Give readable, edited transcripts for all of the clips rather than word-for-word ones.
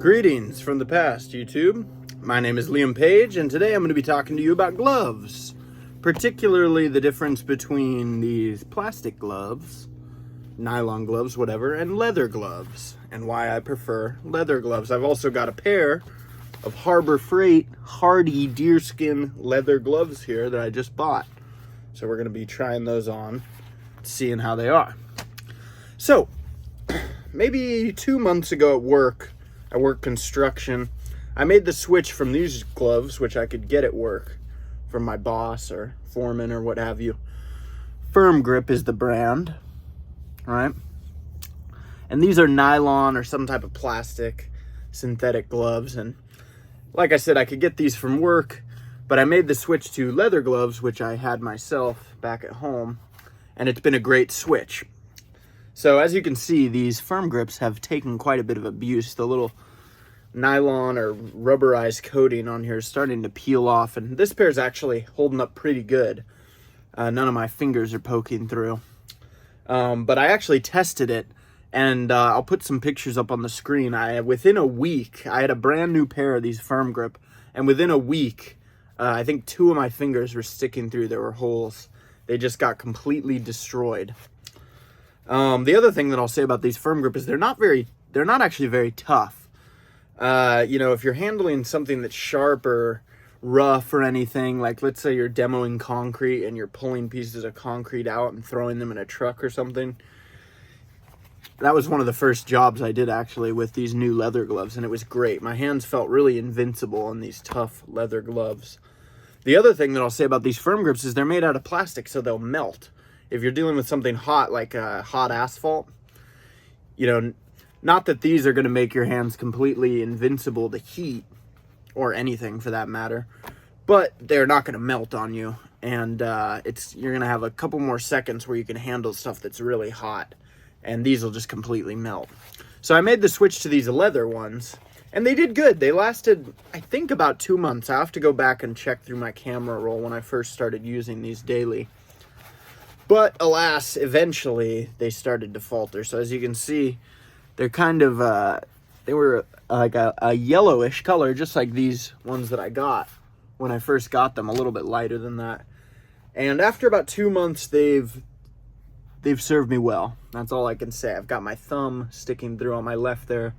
Greetings from the past, YouTube. My name is Liam Page, and today I'm going to be talking to you about gloves. Particularly the difference between these plastic gloves, nylon gloves, whatever, and leather gloves, and why I prefer leather gloves. I've also got a pair of Harbor Freight Hardy Deerskin Leather gloves here that I just bought. So we're going to be trying those on, seeing how they are. So, maybe 2 months ago at work, I work construction, I made the switch from these gloves, which I could get at work from my boss or foreman or what have you. Firm Grip is the brand, right? And these are nylon or some type of plastic synthetic gloves. And like I said, I could get these from work, but I made the switch to leather gloves, which I had myself back at home, and it's been a great switch. So as you can see, these Firm Grips have taken quite a bit of abuse. The little nylon or rubberized coating on here is starting to peel off, and this pair is actually holding up pretty good. None of my fingers are poking through. But I actually tested it, and I'll put some pictures up on the screen. Within a week, I had a brand new pair of these Firm Grip, and within a week, I think 2 of my fingers were sticking through. There were holes. They just got completely destroyed. The other thing that I'll say about these Firm Grip is they're not actually very tough. If you're handling something that's sharp or rough or anything, like let's say you're demoing concrete and you're pulling pieces of concrete out and throwing them in a truck or something. That was one of the first jobs I did actually with these new leather gloves, and it was great. My hands felt really invincible in these tough leather gloves. The other thing that I'll say about these Firm Grips is they're made out of plastic, so they'll melt. If you're dealing with something hot, like hot asphalt, not that these are going to make your hands completely invincible to heat, or anything for that matter, but they're not going to melt on you, and you're going to have a couple more seconds where you can handle stuff that's really hot, and these will just completely melt. So I made the switch to these leather ones, and they did good. They lasted, I think, about 2 months. I have to go back and check through my camera roll when I first started using these daily. But alas, eventually they started to falter. So as you can see, they're kind of, they were like a yellowish color, just like these ones that I got when I first got them, a little bit lighter than that. And after about 2 months, they've served me well. That's all I can say. I've got my thumb sticking through on my left there,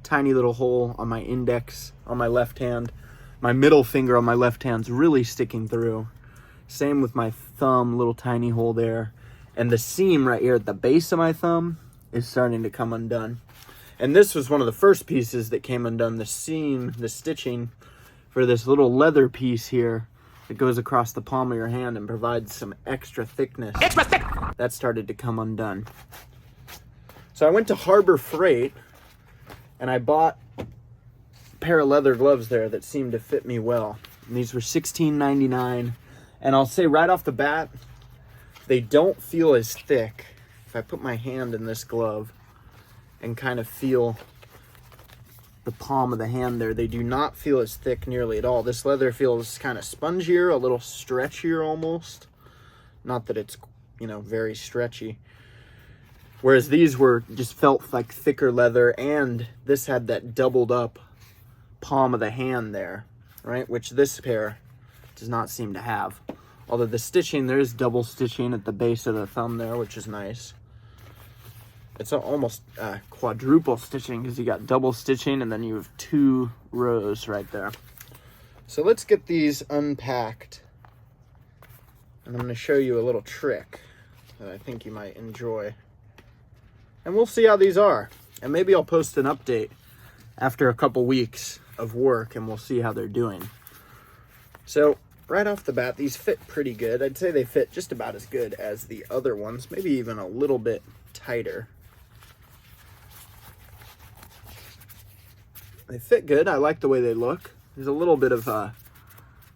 tiny little hole on my index on my left hand. My middle finger on my left hand's really sticking through. Same with my thumb, little tiny hole there. And the seam right here at the base of my thumb is starting to come undone. And this was one of the first pieces that came undone. The seam, the stitching for this little leather piece here that goes across the palm of your hand and provides some extra thickness. That started to come undone. So I went to Harbor Freight and I bought a pair of leather gloves there that seemed to fit me well. And these were $16.99. And I'll say right off the bat, they don't feel as thick. If I put my hand in this glove and kind of feel the palm of the hand there, they do not feel as thick nearly at all. This leather feels kind of spongier, a little stretchier almost. Not that it's, very stretchy. Whereas these just felt like thicker leather, and this had that doubled up palm of the hand there, right? Which this pair does not seem to have. Although the stitching, there is double stitching at the base of the thumb there, which is nice. It's almost quadruple stitching because you got double stitching and then you have 2 rows right there. So let's get these unpacked. And I'm going to show you a little trick that I think you might enjoy. And we'll see how these are. And maybe I'll post an update after a couple weeks of work and we'll see how they're doing. So right off the bat, these fit pretty good. I'd say they fit just about as good as the other ones, maybe even a little bit tighter. They fit good. I like the way they look. There's a little bit of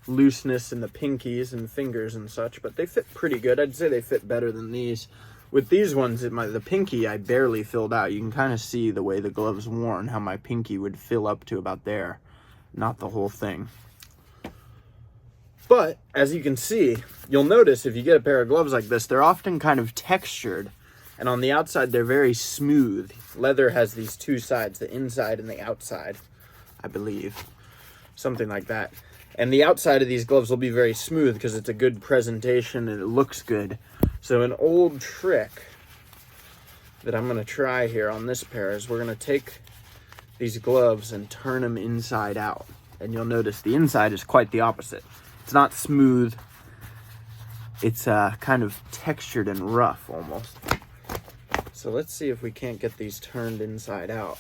looseness in the pinkies and fingers and such, but they fit pretty good. I'd say they fit better than these. With these ones, the pinky I barely filled out. You can kind of see the way the glove's worn, how my pinky would fill up to about there, not the whole thing. But as you can see, you'll notice if you get a pair of gloves like this, they're often kind of textured And on the outside, they're very smooth. Leather has these two sides, the inside and the outside, I believe. Something like that. And the outside of these gloves will be very smooth because it's a good presentation and it looks good. So an old trick that I'm going to try here on this pair is we're going to take these gloves and turn them inside out. And you'll notice the inside is quite the opposite. It's not smooth. It's kind of textured and rough almost. So let's see if we can't get these turned inside out.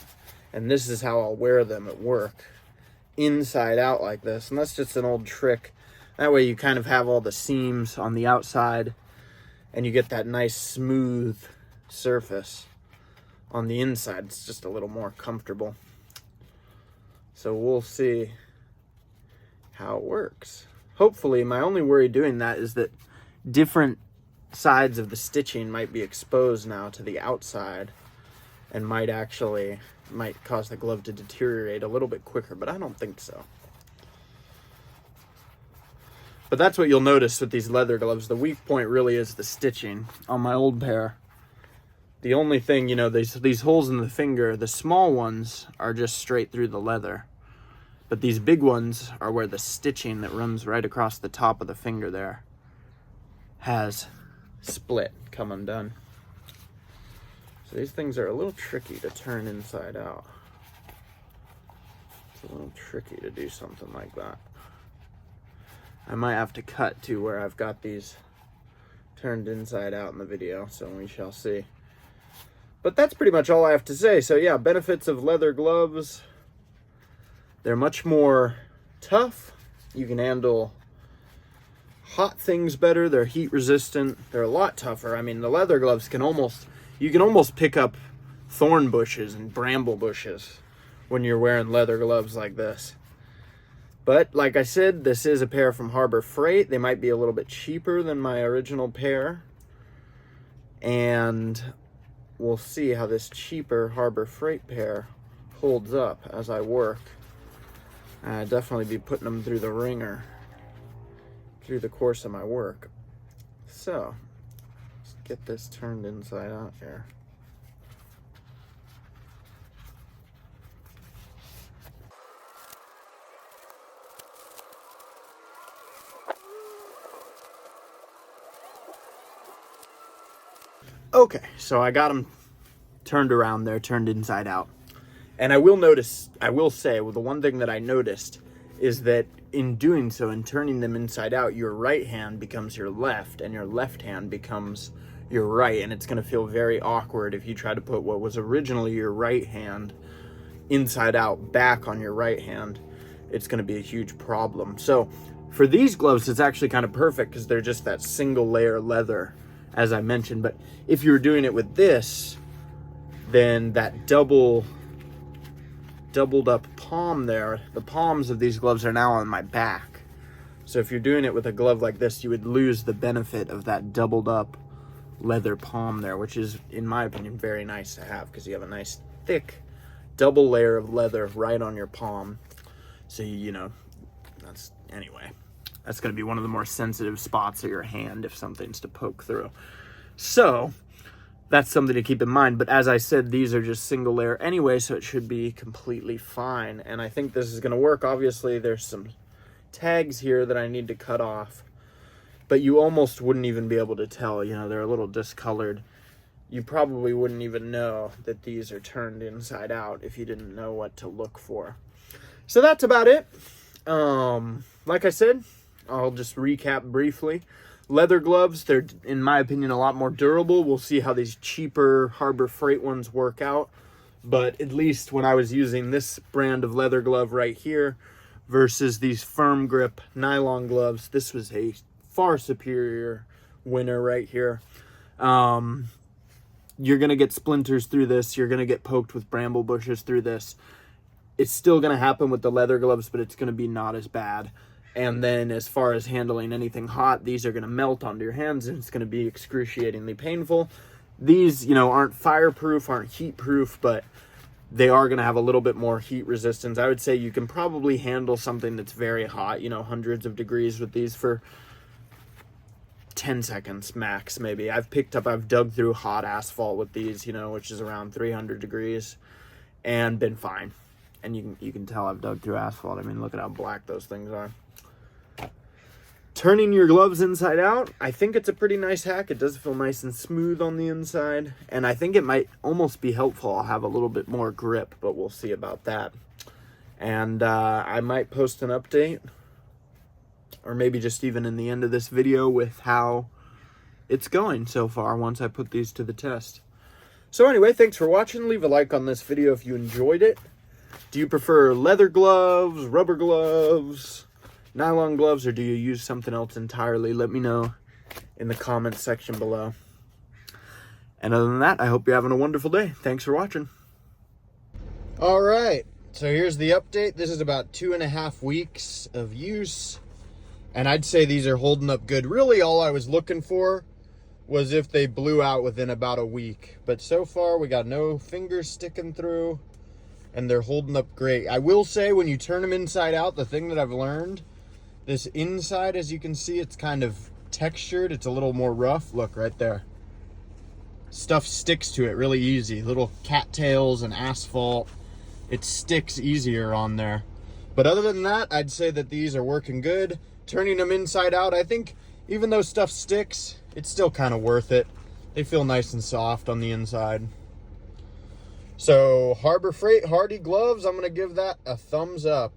And this is how I'll wear them at work. Inside out like this. And that's just an old trick. That way you kind of have all the seams on the outside and you get that nice smooth surface on the inside. It's just a little more comfortable. So we'll see how it works. Hopefully, my only worry doing that is that different sides of the stitching might be exposed now to the outside and might cause the glove to deteriorate a little bit quicker, but I don't think so. But that's what you'll notice with these leather gloves. The weak point really is the stitching on my old pair. The only thing, you know, these holes in the finger, the small ones are just straight through the leather. But these big ones are where the stitching that runs right across the top of the finger there has split, come undone. So these things are a little tricky to turn inside out. It's a little tricky to do something like that. I might have to cut to where I've got these turned inside out in the video, so we shall see. But that's pretty much all I have to say. So yeah, benefits of leather gloves. They're much more tough. You can handle hot things better. They're heat resistant. They're a lot tougher. I mean, the leather gloves you can almost pick up thorn bushes and bramble bushes when you're wearing leather gloves like this. But like I said, this is a pair from Harbor Freight. They might be a little bit cheaper than my original pair. And we'll see how this cheaper Harbor Freight pair holds up as I work. I'll definitely be putting them through the ringer through the course of my work. So, let's get this turned inside out here. Okay, so I got them turned around there, turned inside out. And I will say, well, the one thing that I noticed is that in doing so, in turning them inside out, your right hand becomes your left and your left hand becomes your right. And it's going to feel very awkward if you try to put what was originally your right hand inside out back on your right hand. It's going to be a huge problem. So for these gloves, it's actually kind of perfect because they're just that single layer leather, as I mentioned. But if you were doing it with this, then that doubled up palm there, the palms of these gloves are now on my back. So if you're doing it with a glove like this, you would lose the benefit of that doubled up leather palm there, which is, in my opinion, very nice to have because you have a nice thick double layer of leather right on your palm. So, you know, that's going to be one of the more sensitive spots of your hand if something's to poke through. So that's something to keep in mind. But as I said, these are just single layer anyway, so it should be completely fine. And I think this is going to work. Obviously, there's some tags here that I need to cut off, but you almost wouldn't even be able to tell. You know, they're a little discolored. You probably wouldn't even know that these are turned inside out if you didn't know what to look for. So that's about it. Like I said, I'll just recap briefly. Leather gloves, they're, in my opinion, a lot more durable. We'll see how these cheaper Harbor Freight ones work out. But at least when I was using this brand of leather glove right here versus these firm grip nylon gloves, this was a far superior winner right here. You're going to get splinters through this. You're going to get poked with bramble bushes through this. It's still going to happen with the leather gloves, but it's going to be not as bad. And then as far as handling anything hot, these are going to melt onto your hands and it's going to be excruciatingly painful. These, you know, aren't fireproof, aren't heat proof, but they are going to have a little bit more heat resistance. I would say you can probably handle something that's very hot, you know, hundreds of degrees with these for 10 seconds max, maybe. I've dug through hot asphalt with these, you know, which is around 300 degrees, and been fine. And you can tell I've dug through asphalt. I mean, look at how black those things are. Turning your gloves inside out, I think it's a pretty nice hack. It does feel nice and smooth on the inside, and I think it might almost be helpful. I'll have a little bit more grip, but we'll see about that. And I might post an update, or maybe just even in the end of this video, with how it's going so far once I put these to the test. So anyway, thanks for watching. Leave a like on this video if you enjoyed it. Do you prefer leather gloves, rubber gloves, nylon gloves, or do you use something else entirely? Let me know in the comments section below. And other than that, I hope you're having a wonderful day. Thanks for watching. All right, so here's the update. This is about 2.5 weeks of use, and I'd say these are holding up good. Really, all I was looking for was if they blew out within about a week. But so far, we got no fingers sticking through, and they're holding up great. I will say, when you turn them inside out, the thing that I've learned, this inside, as you can see, it's kind of textured. It's a little more rough. Look, right there. Stuff sticks to it really easy. Little cattails and asphalt. It sticks easier on there. But other than that, I'd say that these are working good. Turning them inside out, I think even though stuff sticks, it's still kind of worth it. They feel nice and soft on the inside. So, Harbor Freight Hardy gloves, I'm going to give that a thumbs up.